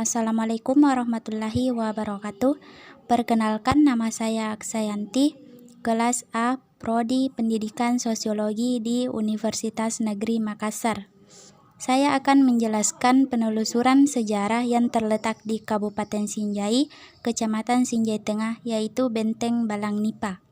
Assalamualaikum warahmatullahi wabarakatuh. Perkenalkan, nama saya Aksayanti, kelas A, Prodi Pendidikan Sosiologi di Universitas Negeri Makassar. Saya akan menjelaskan penelusuran sejarah yang terletak di Kabupaten Sinjai, Kecamatan Sinjai Tengah, yaitu Benteng Balang Nipa.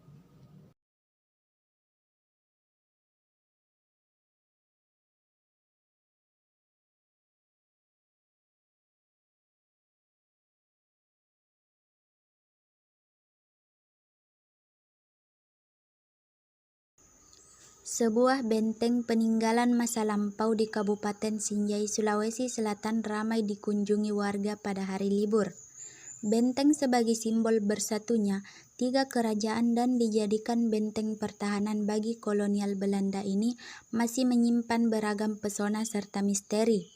Sebuah benteng peninggalan masa lampau di Kabupaten Sinjai, Sulawesi Selatan ramai dikunjungi warga pada hari libur. Benteng sebagai simbol bersatunya tiga kerajaan dan dijadikan benteng pertahanan bagi kolonial Belanda ini masih menyimpan beragam pesona serta misteri.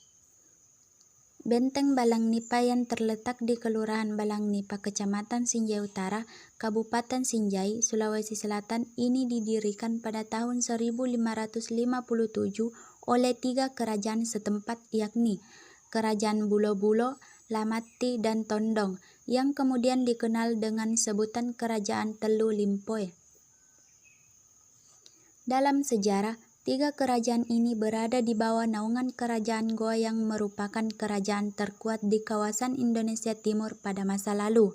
Benteng Balang Nipa yang terletak di Kelurahan Balang Nipa, Kecamatan Sinjai Utara, Kabupaten Sinjai, Sulawesi Selatan ini didirikan pada tahun 1557 oleh tiga kerajaan setempat, yakni Kerajaan Bulo-Bulo, Lamati, dan Tondong, yang kemudian dikenal dengan sebutan Kerajaan Telu Limpoe. Dalam sejarah, tiga kerajaan ini berada di bawah naungan Kerajaan Goa yang merupakan kerajaan terkuat di kawasan Indonesia Timur pada masa lalu.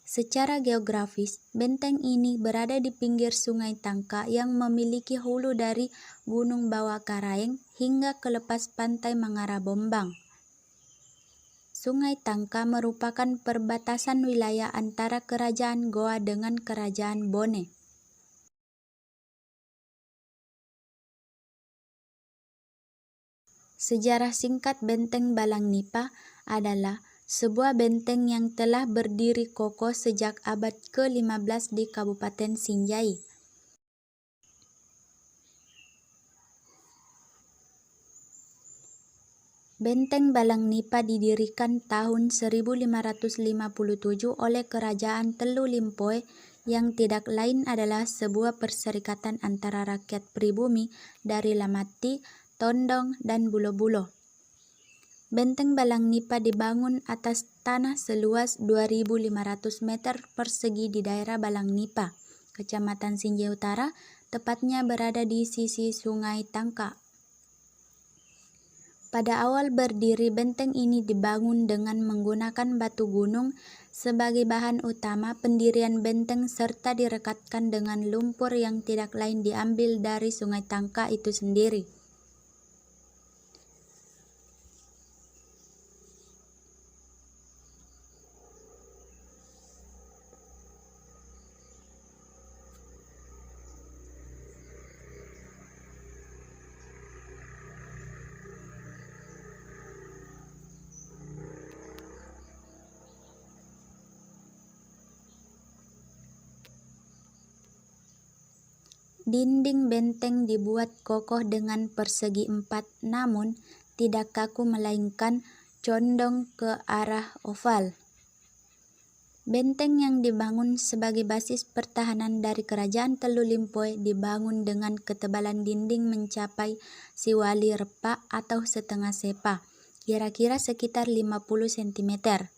Secara geografis, benteng ini berada di pinggir Sungai Tangka yang memiliki hulu dari Gunung Bawah Karaeng hingga ke lepas pantai Mangara Bombang. Sungai Tangka merupakan perbatasan wilayah antara Kerajaan Goa dengan Kerajaan Bone. Sejarah singkat Benteng Balang Nipa adalah sebuah benteng yang telah berdiri kokoh sejak abad ke-15 di Kabupaten Sinjai. Benteng Balang Nipa didirikan tahun 1557 oleh Kerajaan Telu Limpoe yang tidak lain adalah sebuah perserikatan antara rakyat pribumi dari Lamati, Tondong, dan Bulo-Bulo. Benteng Balang Nipa dibangun atas tanah seluas 2.500 meter persegi di daerah Balang Nipa, Kecamatan Sinjai Utara, tepatnya berada di sisi Sungai Tangka. Pada awal berdiri, benteng ini dibangun dengan menggunakan batu gunung sebagai bahan utama pendirian benteng serta direkatkan dengan lumpur yang tidak lain diambil dari Sungai Tangka itu sendiri. Dinding benteng dibuat kokoh dengan persegi 4, namun tidak kaku melainkan condong ke arah oval. Benteng yang dibangun sebagai basis pertahanan dari Kerajaan Telu Limpoe dibangun dengan ketebalan dinding mencapai siwali repa atau setengah sepa, kira-kira sekitar 50 cm.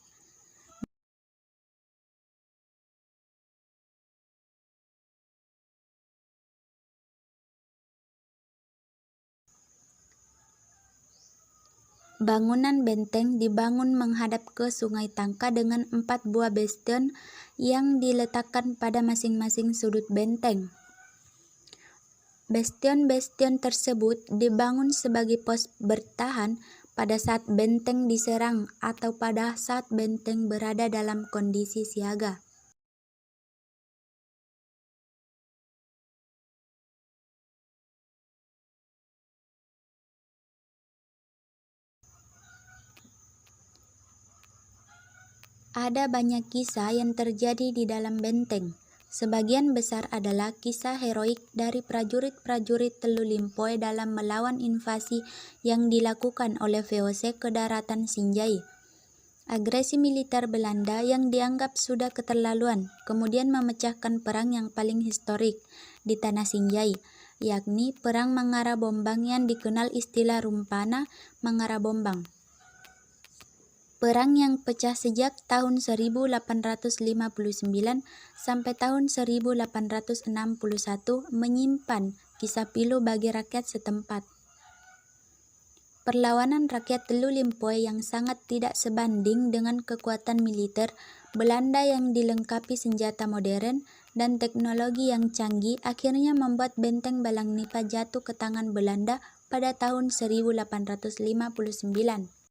Bangunan benteng dibangun menghadap ke Sungai Tangka dengan 4 buah bastion yang diletakkan pada masing-masing sudut benteng. Bastion-bastion tersebut dibangun sebagai pos bertahan pada saat benteng diserang atau pada saat benteng berada dalam kondisi siaga. Ada banyak kisah yang terjadi di dalam benteng. Sebagian besar adalah kisah heroik dari prajurit-prajurit Telu Limpoe dalam melawan invasi yang dilakukan oleh VOC ke daratan Sinjai. Agresi militer Belanda yang dianggap sudah keterlaluan kemudian memecahkan perang yang paling historik di tanah Sinjai, yakni Perang Mangara Bombang yang dikenal istilah Rumpana Mangara Bombang. Perang yang pecah sejak tahun 1859 sampai tahun 1861 menyimpan kisah pilu bagi rakyat setempat. Perlawanan rakyat Telu Limpoe yang sangat tidak sebanding dengan kekuatan militer Belanda yang dilengkapi senjata modern dan teknologi yang canggih akhirnya membuat benteng Balang Nipa jatuh ke tangan Belanda pada tahun 1859.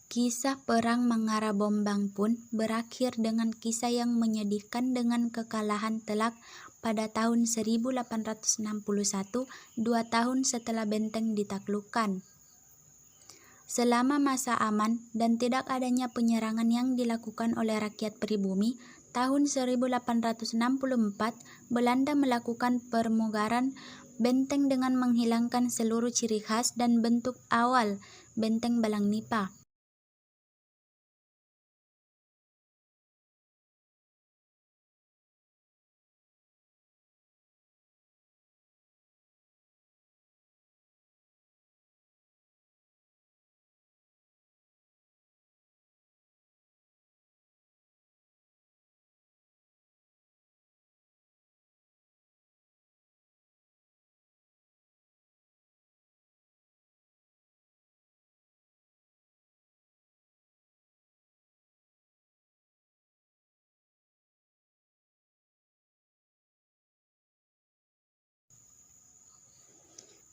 Kisah perang Mangara Bombang pun berakhir dengan kisah yang menyedihkan dengan kekalahan telak pada tahun 1861, 2 tahun setelah benteng ditaklukkan. Selama masa aman dan tidak adanya penyerangan yang dilakukan oleh rakyat pribumi, tahun 1864 Belanda melakukan pemugaran benteng dengan menghilangkan seluruh ciri khas dan bentuk awal benteng Balang Nipa.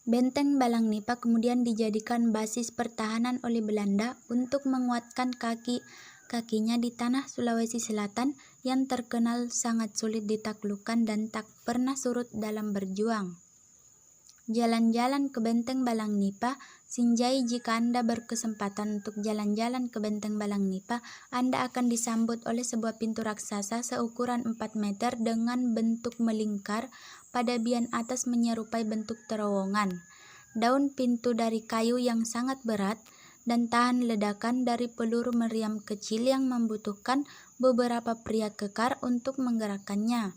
Benteng Balang Nipa kemudian dijadikan basis pertahanan oleh Belanda untuk menguatkan kaki-kakinya di tanah Sulawesi Selatan yang terkenal sangat sulit ditaklukkan dan tak pernah surut dalam berjuang. Jalan-jalan ke Benteng Balang Nipa. Sinjai, jika Anda berkesempatan untuk jalan-jalan ke Benteng Balang Nipa, Anda akan disambut oleh sebuah pintu raksasa seukuran 4 meter dengan bentuk melingkar, pada bagian atas menyerupai bentuk terowongan. Daun pintu dari kayu yang sangat berat dan tahan ledakan dari peluru meriam kecil yang membutuhkan beberapa pria kekar untuk menggerakkannya.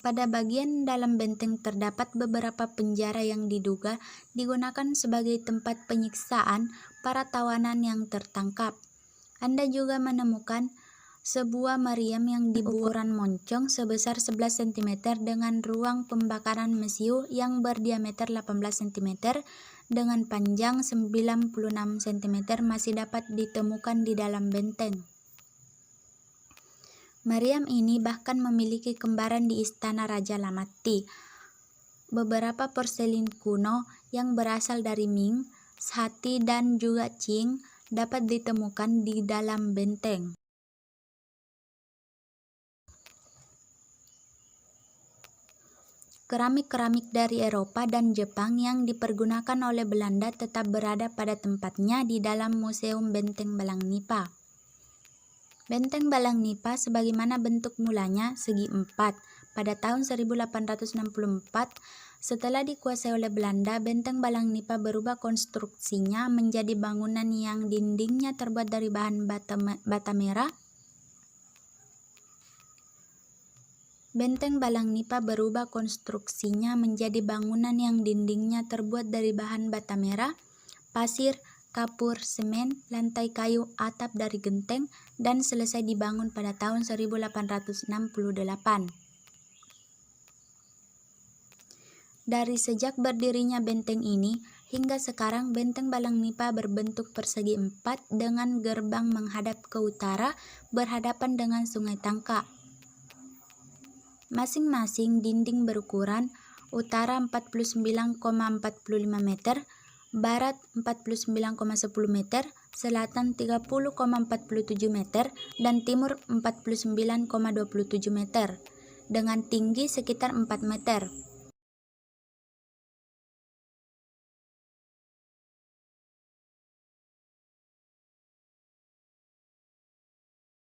Pada bagian dalam benteng terdapat beberapa penjara yang diduga digunakan sebagai tempat penyiksaan para tawanan yang tertangkap. Anda juga menemukan sebuah meriam yang dibukuran moncong sebesar 11 cm dengan ruang pembakaran mesiu yang berdiameter 18 cm dengan panjang 96 cm masih dapat ditemukan di dalam benteng. Meriam ini bahkan memiliki kembaran di Istana Raja Lamati. Beberapa porselin kuno yang berasal dari Ming, Sati, dan juga Qing dapat ditemukan di dalam benteng. Keramik-keramik dari Eropa dan Jepang yang dipergunakan oleh Belanda tetap berada pada tempatnya di dalam Museum Benteng Balang Nipa. Benteng Balang Nipa sebagaimana bentuk mulanya segi empat. Pada tahun 1864, setelah dikuasai oleh Belanda, Benteng Balang Nipa berubah konstruksinya menjadi bangunan yang dindingnya terbuat dari bahan bata merah. Benteng Balang Nipa berubah konstruksinya menjadi bangunan yang dindingnya terbuat dari bahan bata merah, pasir, kapur, semen, lantai kayu, atap dari genteng, dan selesai dibangun pada tahun 1868. Dari sejak berdirinya benteng ini, hingga sekarang Benteng Balang Nipa berbentuk persegi empat dengan gerbang menghadap ke utara berhadapan dengan Sungai Tangka. Masing-masing dinding berukuran utara 49,45 meter, barat 49,10 meter, selatan 30,47 meter, dan timur 49,27 meter, dengan tinggi sekitar 4 meter.